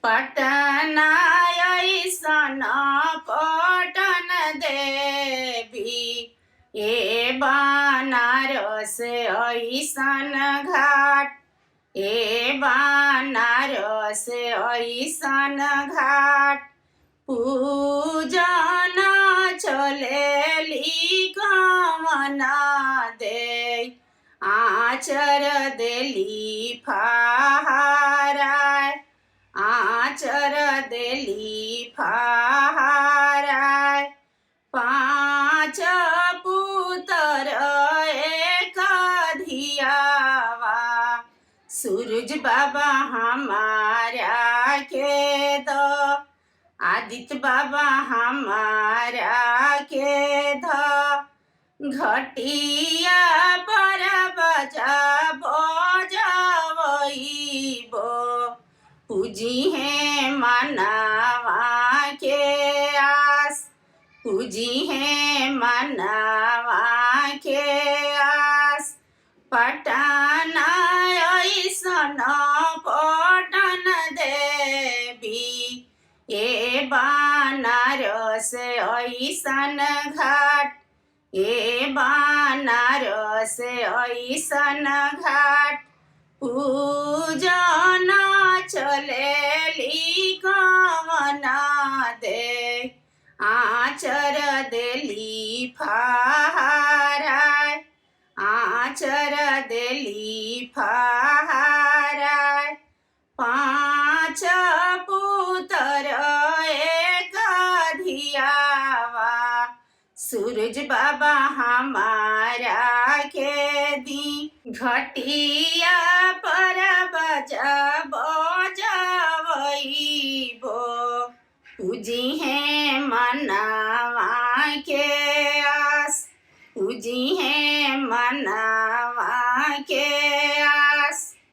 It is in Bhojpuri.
पटना ऐसन पटन देवी ए बनारस ऐसन घाट ए बनारस ऐसन घाट पूजन चलेली कवना दे आचर देली फहाराय आचर देली फहाराय पाँच पुत्र एक धियावा सूरज बाबा हमारा के दो आदित्य बाबा हमारा के दो घटिया पर बजावइबो पूजी है मनावा के आस पूजी है मनावा के आस पटना ऐसन पटन देवी ए बनारस ऐसन घाट ए बनारस ऐसन घाट पूजन चलेली कवना दे आचर देली फहाराय आचर देली फहाराय पाँच पुत्र एक धियावा सूरज बाबा हमारा के दी घटिया पर बजावइबो पूजी है मनावा के आस पूजी है मनावा के